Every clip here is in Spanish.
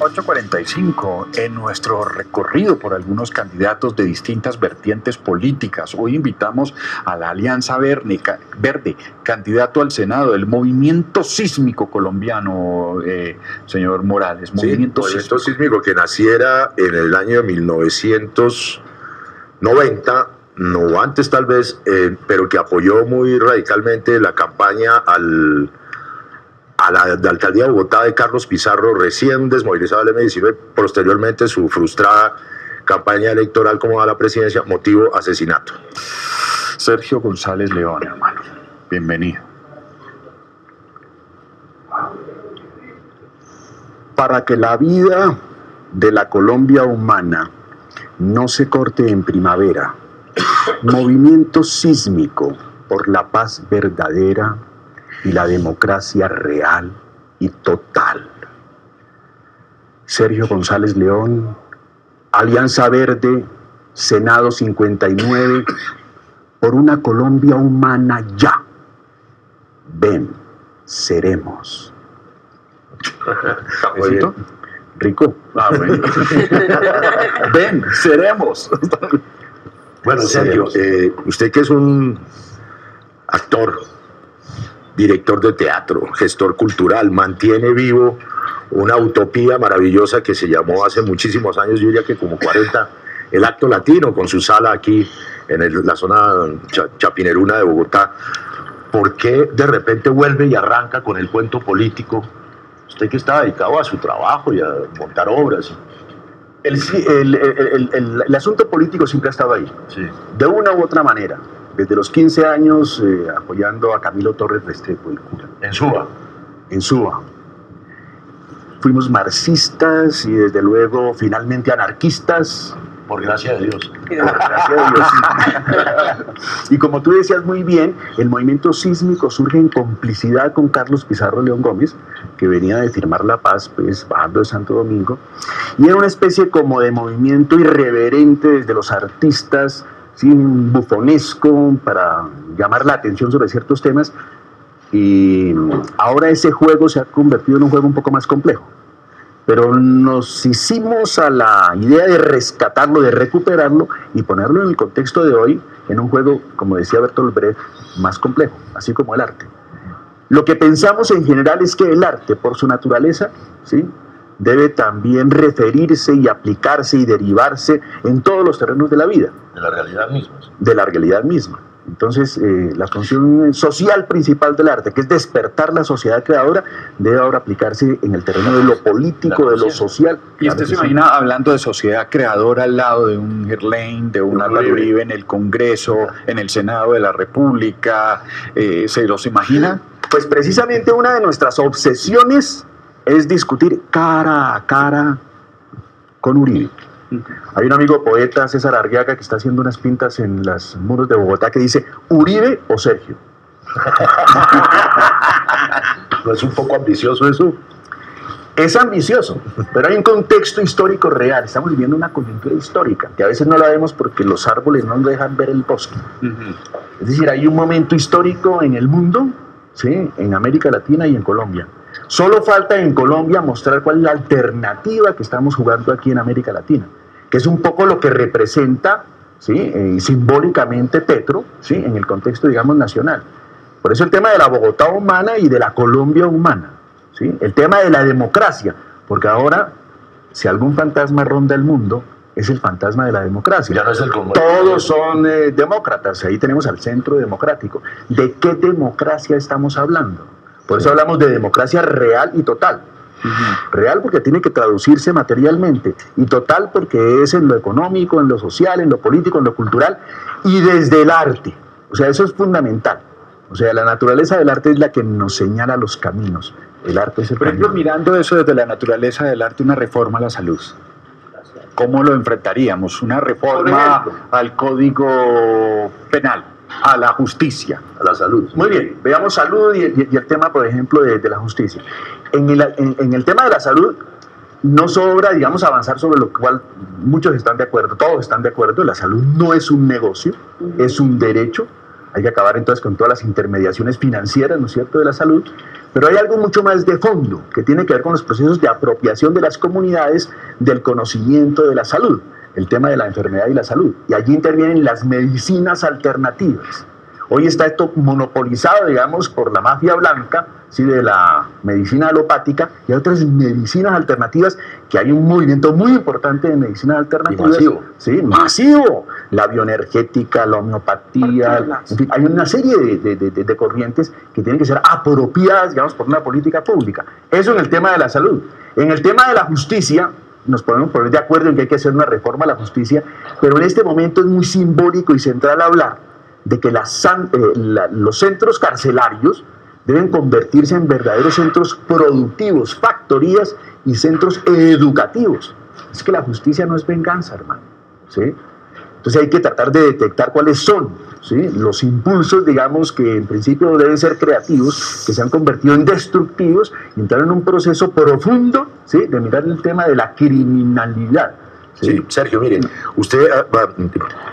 8:45 en nuestro recorrido por algunos candidatos de distintas vertientes políticas. Hoy invitamos a la Alianza Verde, candidato al Senado del Movimiento Sísmico Colombiano, señor Morales. Movimiento sísmico que naciera en el año 1990, no antes tal vez, pero que apoyó muy radicalmente la campaña a la alcaldía de Bogotá de Carlos Pizarro, recién desmovilizado del M-19, posteriormente su frustrada campaña electoral como a la presidencia, motivo asesinato. Sergio González León, hermano, bienvenido. Para que la vida de la Colombia humana no se corte en primavera, Movimiento Sísmico por la Paz Verdadera y la Democracia Real y Total. Sergio González León, Alianza Verde, Senado 59, por una Colombia humana ya. Ven, seremos. ¿Cafecito? Rico. Ah, bueno. Ven, seremos. Bueno, Sergio, usted que es un actor, director de teatro, gestor cultural, mantiene vivo una utopía maravillosa que se llamó hace muchísimos años, yo diría que como 40, el Acto Latino, con su sala aquí en la zona chapineruna de Bogotá. ¿Por qué de repente vuelve y arranca con el cuento político? Usted que está dedicado a su trabajo y a montar obras. El asunto político siempre ha estado ahí, Sí. de una u otra manera. Desde los 15 años apoyando a Camilo Torres Restrepo, el cura. En Suba. En Suba. Fuimos marxistas y desde luego finalmente anarquistas. Por gracia de Dios. Gracias a Dios. Y como tú decías muy bien, el movimiento sísmico surge en complicidad con Carlos Pizarro León Gómez, que venía de firmar la paz, pues bajando de Santo Domingo, y era una especie como de movimiento irreverente desde los artistas, ¿sí? Bufonesco, para llamar la atención sobre ciertos temas, y ahora ese juego se ha convertido en un juego un poco más complejo. Pero nos hicimos a la idea de rescatarlo, de recuperarlo y ponerlo en el contexto de hoy, en un juego, como decía Bertolt Brecht, más complejo, así como el arte. Lo que pensamos en general es que el arte, por su naturaleza, ¿sí?, debe también referirse y aplicarse y derivarse en todos los terrenos de la vida. De la realidad misma. De la realidad misma. Entonces, la función social principal del arte, que es despertar la sociedad creadora, debe ahora aplicarse en el terreno de lo político, de lo social. ¿Y usted se imagina hablando de sociedad creadora al lado de un Gerlain, de un Álvaro Uribe en el Congreso, en el Senado de la República? ¿Se los imagina? Pues precisamente una de nuestras obsesiones es discutir cara a cara con Uribe. Hay un amigo poeta, César Arriaga, que está haciendo unas pintas en los muros de Bogotá que dice ¿Uribe o Sergio? ¿No es un poco ambicioso eso? Es ambicioso, pero hay un contexto histórico real. Estamos viviendo una coyuntura histórica, que a veces no la vemos porque los árboles no nos dejan ver el bosque. Es decir, hay un momento histórico en el mundo, ¿sí?, en América Latina y en Colombia. Solo falta en Colombia mostrar cuál es la alternativa que estamos jugando aquí en América Latina, que es un poco lo que representa, ¿sí?, simbólicamente Petro, ¿sí?, en el contexto, digamos, nacional. Por eso el tema de la Bogotá humana y de la Colombia humana, ¿sí?, el tema de la democracia, porque ahora, si algún fantasma ronda el mundo, es el fantasma de la democracia. Ya no es el Todos son demócratas, ahí tenemos al centro democrático. ¿De qué democracia estamos hablando? Por eso hablamos de democracia real y total. Real porque tiene que traducirse materialmente, y total porque es en lo económico, en lo social, en lo político, en lo cultural y desde el arte. O sea, eso es fundamental. O sea, la naturaleza del arte es la que nos señala los caminos. El arte es el Por ejemplo, camino. mirando eso desde la naturaleza del arte, una reforma a la salud. ¿Cómo lo enfrentaríamos? Una reforma al Código Penal, a la justicia, a la salud. Muy bien, veamos salud y el tema, por ejemplo, de la justicia. En el tema de la salud, no sobra, digamos, avanzar sobre lo cual muchos están de acuerdo, todos están de acuerdo. La salud no es un negocio, es un derecho. Hay que acabar entonces con todas las intermediaciones financieras, ¿no es cierto?, de la salud. Pero hay algo mucho más de fondo, que tiene que ver con los procesos de apropiación de las comunidades del conocimiento de la salud, el tema de la enfermedad y la salud. Y allí intervienen las medicinas alternativas. Hoy está esto monopolizado, digamos, por la mafia blanca, ¿sí?, de la medicina alopática, y hay otras medicinas alternativas, que hay un movimiento muy importante de medicinas alternativas. Masivo. Sí, masivo. La bioenergética, la homeopatía, en fin, hay una serie de corrientes que tienen que ser apropiadas, digamos, por una política pública. Eso en el tema de la salud. En el tema de la justicia, nos podemos poner de acuerdo en que hay que hacer una reforma a la justicia, pero en este momento es muy simbólico y central hablar de que los centros carcelarios deben convertirse en verdaderos centros productivos, factorías y centros educativos. Es que la justicia no es venganza, hermano, ¿sí? Entonces hay que tratar de detectar cuáles son, ¿sí?, los impulsos, digamos, que en principio deben ser creativos, que se han convertido en destructivos, y entrar en un proceso profundo, ¿sí?, de mirar el tema de la criminalidad. Sí, Sergio, mire, usted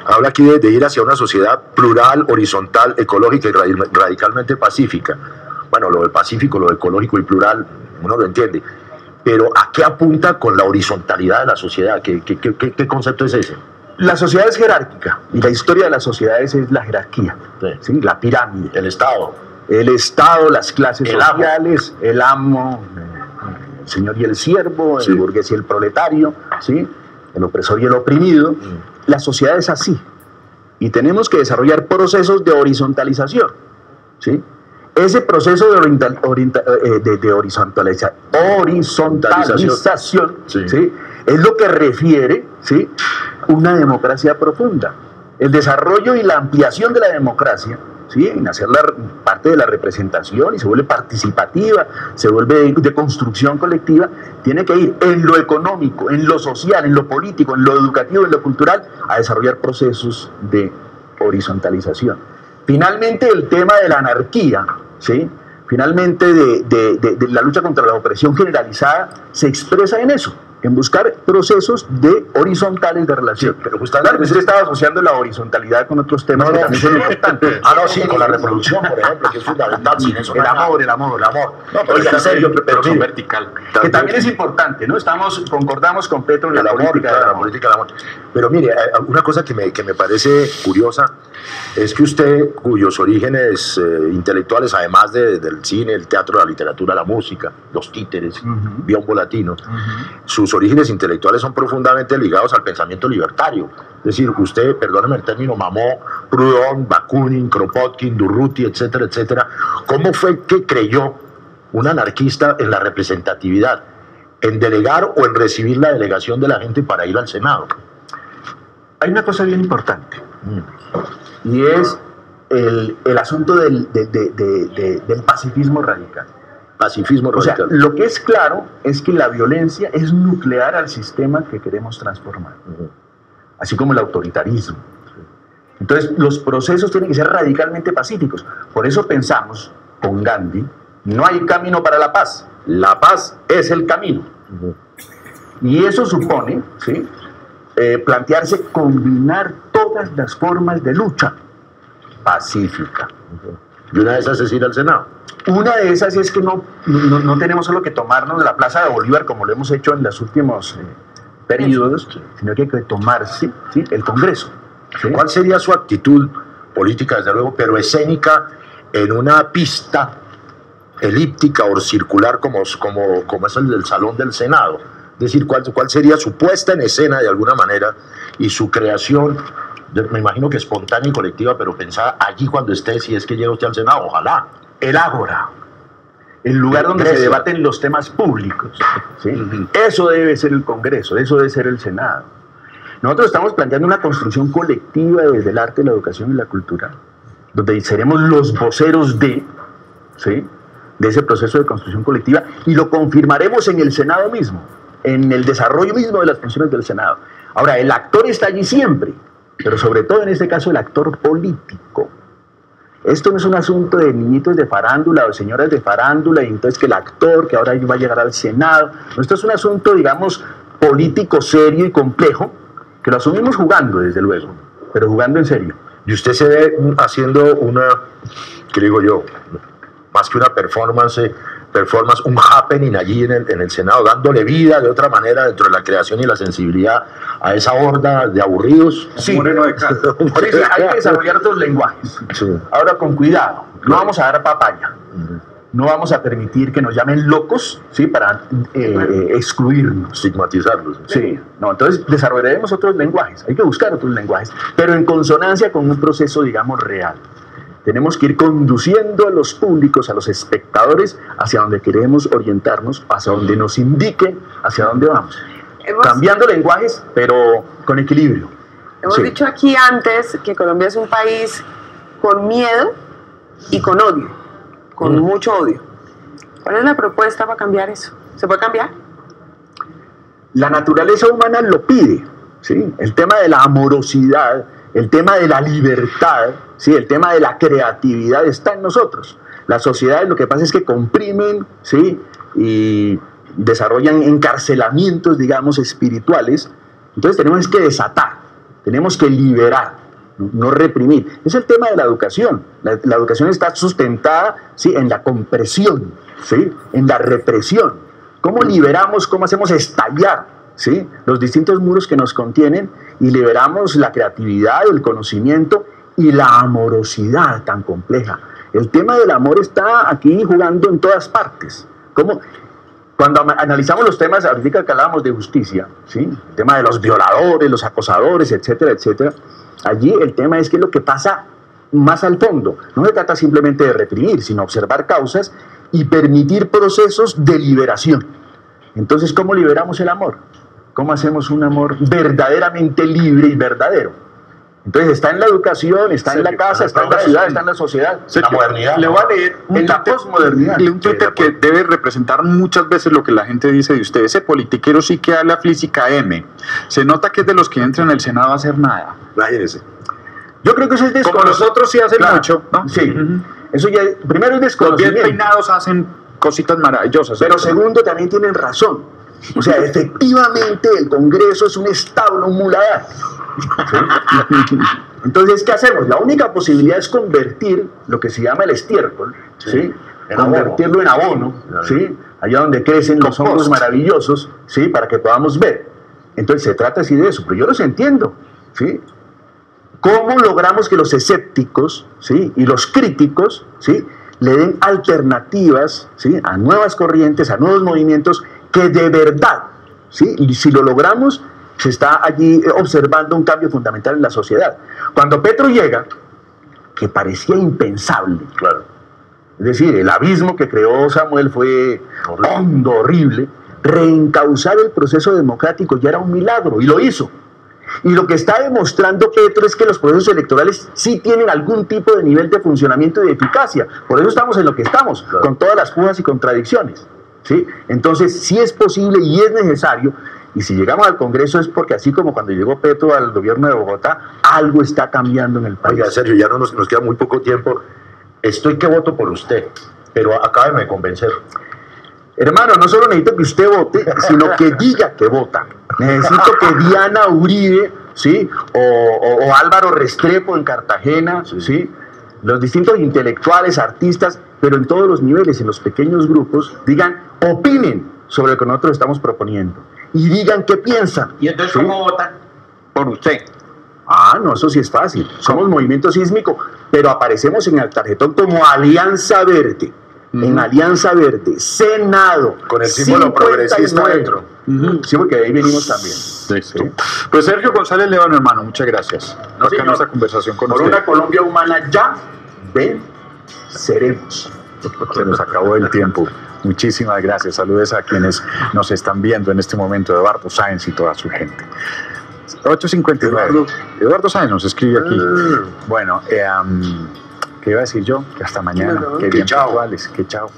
habla aquí de ir hacia una sociedad plural, horizontal, ecológica y radicalmente pacífica. Bueno, lo del pacífico, lo ecológico y plural, uno lo entiende. Pero ¿a qué apunta con la horizontalidad de la sociedad? ¿Qué concepto es ese? La sociedad es jerárquica, y la historia de las sociedades es la jerarquía, ¿sí?, la pirámide. El Estado. El Estado, las clases El sociales, el amo, el señor y el siervo, Sí. el burgués y el proletario, ¿sí?, el opresor y el oprimido. La sociedad es así, y tenemos que desarrollar procesos de horizontalización, ¿sí? Ese proceso de horizontalización, Sí. ¿sí?, es lo que refiere, ¿sí?, una democracia profunda. El desarrollo y la ampliación de la democracia, ¿sí?, en hacerla parte de la representación, y se vuelve participativa, se vuelve de construcción colectiva, tiene que ir en lo económico, en lo social, en lo político, en lo educativo, en lo cultural, a desarrollar procesos de horizontalización. Finalmente, el tema de la anarquía, ¿sí?, finalmente de la lucha contra la opresión generalizada, se expresa en eso, en buscar procesos de horizontales de relación. Sí, pero justamente claro, usted estaba asociando la horizontalidad con otros temas que también son importantes. No, sí, con la reproducción, por ejemplo, que es fundamental. Sin eso El no hay nada. amor. El amor. No, pero Oiga, en serio, pero mire, vertical. Que también es importante, ¿no? Concordamos con Petro en el la amor, política claro, del la amor. política del amor. Pero mire, una cosa que me parece curiosa es que usted, cuyos orígenes intelectuales, además del cine, el teatro, la literatura, la música, los títeres, biombo latino, sus orígenes intelectuales son profundamente ligados al pensamiento libertario. Es decir, usted, perdóneme el término, mamó Proudhon, Bakunin, Kropotkin, Durruti, etcétera, etcétera. ¿Cómo fue que creyó un anarquista en la representatividad? ¿En delegar o en recibir la delegación de la gente para ir al Senado? Hay una cosa bien importante, y es el asunto del pacifismo radical. Pacifismo O sea, radical. lo que es claro es que la violencia es nuclear al sistema que queremos transformar, así como el autoritarismo. Entonces, los procesos tienen que ser radicalmente pacíficos. Por eso pensamos, con Gandhi, no hay camino para la paz. La paz es el camino. Y eso supone, ¿sí?, plantearse combinar todas las formas de lucha pacífica. Y una de esas es ir al Senado. Una de esas es que no tenemos solo que tomarnos de la Plaza de Bolívar como lo hemos hecho en los últimos periodos, sino que hay que tomarse, ¿sí?, el Congreso. ¿Sí? ¿Cuál sería su actitud política, desde luego, pero escénica, en una pista elíptica o circular como es el del Salón del Senado? Es decir, ¿cuál sería su puesta en escena de alguna manera y su creación, me imagino que espontánea y colectiva, pero pensada allí cuando esté, si es que llega usted al Senado, ojalá? El ágora, el lugar donde se debaten los temas públicos, ¿sí? Eso debe ser el Congreso, eso debe ser el Senado. Nosotros estamos planteando una construcción colectiva desde el arte, la educación y la cultura, donde seremos los voceros ¿sí?, de ese proceso de construcción colectiva, y lo confirmaremos en el Senado mismo, en el desarrollo mismo de las funciones del Senado. Ahora, el actor está allí siempre, pero sobre todo en este caso el actor político. Esto no es un asunto de niñitos de farándula o de señoras de farándula, y entonces que el actor que ahora va a llegar al Senado. Esto es un asunto, digamos, político serio y complejo, que lo asumimos jugando, desde luego, pero jugando en serio. Y usted se ve haciendo una, ¿qué digo yo?, más que una performance, un happening allí en el Senado, dándole vida de otra manera dentro de la creación y la sensibilidad a esa horda de aburridos. Sí, Moreno de Cali. Sí, hay que desarrollar otros lenguajes. Sí. Ahora, con cuidado, no vamos a dar papaya. No vamos a permitir que nos llamen locos, ¿sí? Para excluirnos. Estigmatizarlos. Sí, no, entonces desarrollaremos otros lenguajes, hay que buscar otros lenguajes, pero en consonancia con un proceso, digamos, real. Tenemos que ir conduciendo a los públicos, a los espectadores, hacia donde queremos orientarnos, hacia donde nos indiquen hacia dónde vamos. Cambiando lenguajes, pero con equilibrio. Hemos dicho aquí antes que Colombia es un país con miedo y con odio, con mucho odio. ¿Cuál es la propuesta para cambiar eso? ¿Se puede cambiar? La naturaleza humana lo pide, ¿sí? El tema de la amorosidad, el tema de la libertad, ¿sí? El tema de la creatividad está en nosotros. Las sociedades lo que pasa es que comprimen, ¿sí? Y desarrollan encarcelamientos, digamos, espirituales. Entonces tenemos que desatar, tenemos que liberar, no reprimir. Es el tema de la educación. La educación está sustentada, ¿sí? En la compresión, ¿sí? En la represión. ¿Cómo liberamos, cómo hacemos estallar, ¿sí? Los distintos muros que nos contienen y liberamos la creatividad, el conocimiento y la amorosidad tan compleja? El tema del amor está aquí jugando en todas partes. ¿Cómo? Cuando analizamos los temas, ahorita que hablábamos de justicia, ¿sí? El tema de los violadores, los acosadores, etcétera, etcétera, allí el tema es que lo que pasa más al fondo. No se trata simplemente de reprimir, sino observar causas y permitir procesos de liberación. Entonces, ¿cómo liberamos el amor? ¿Cómo hacemos un amor verdaderamente libre y verdadero? Entonces está en la educación, está en la casa, está en la ciudad, está en la sociedad, en la modernidad. Le voy a leer en la posmodernidad. Un Twitter que debe representar muchas veces lo que la gente dice de usted. Ese politiquero sí que habla física M. Se nota que es de los que entran al Senado a hacer nada. Imagínese. Yo creo que eso es desconocimiento. Como nosotros sí hacen mucho, ¿no? Sí. Eso ya, primero es desconocimiento. Los bien peinados hacen cositas maravillosas. Pero segundo, también tienen razón. O sea, efectivamente el Congreso es un establo, un muladar. ¿Sí? Entonces, ¿qué hacemos? La única posibilidad es convertir lo que se llama el estiércol, ¿sí? Convertirlo en abono, ¿sí? Allá donde crecen los hongos maravillosos, ¿sí? Para que podamos ver. Entonces, se trata así de eso, pero yo los entiendo, ¿sí? ¿Cómo logramos que los escépticos, ¿sí? Y los críticos, ¿sí? Le den alternativas, ¿sí? A nuevas corrientes, a nuevos movimientos que de verdad, ¿sí? Y si lo logramos, se está allí observando un cambio fundamental en la sociedad. Cuando Petro llega, que parecía impensable, Claro. es decir, el abismo que creó Samuel fue hondo, horrible, reencauzar el proceso democrático ya era un milagro, y lo hizo. Y lo que está demostrando Petro es que los procesos electorales sí tienen algún tipo de nivel de funcionamiento y de eficacia. Por eso estamos en lo que estamos, Claro. con todas las pujas y contradicciones, ¿sí? Entonces, sí es posible y es necesario, y si llegamos al Congreso es porque así como cuando llegó Petro al gobierno de Bogotá, algo está cambiando en el país. Oiga, Sergio, ya no nos queda muy poco tiempo. Estoy que voto por usted, pero acábeme de convencer. Hermano, no solo necesito que usted vote, sino que diga que vota. Necesito que Diana Uribe, ¿sí? O Álvaro Restrepo en Cartagena, ¿sí? Los distintos intelectuales, artistas, pero en todos los niveles, en los pequeños grupos, digan, opinen sobre lo que nosotros estamos proponiendo y digan qué piensan. ¿Y entonces ¿sí? cómo votan? Por usted. Ah, no, eso sí es fácil. Somos movimiento sísmico, pero aparecemos en el tarjetón como Alianza Verde. En Alianza Verde, Senado. Con el símbolo 59. progresista dentro. Sí, porque de ahí venimos también. Listo. Pues Sergio González León, hermano, muchas gracias. No, Acá señor. nuestra conversación con Por usted. una Colombia humana ya venceremos. Se nos acabó el tiempo. Muchísimas gracias. Saludes a quienes nos están viendo en este momento, Eduardo Sáenz y toda su gente. 8:59. Eduardo Sáenz nos escribe aquí. Bueno, ¿qué iba a decir yo? Que hasta mañana. Que bien chao. puntuales. Que chao.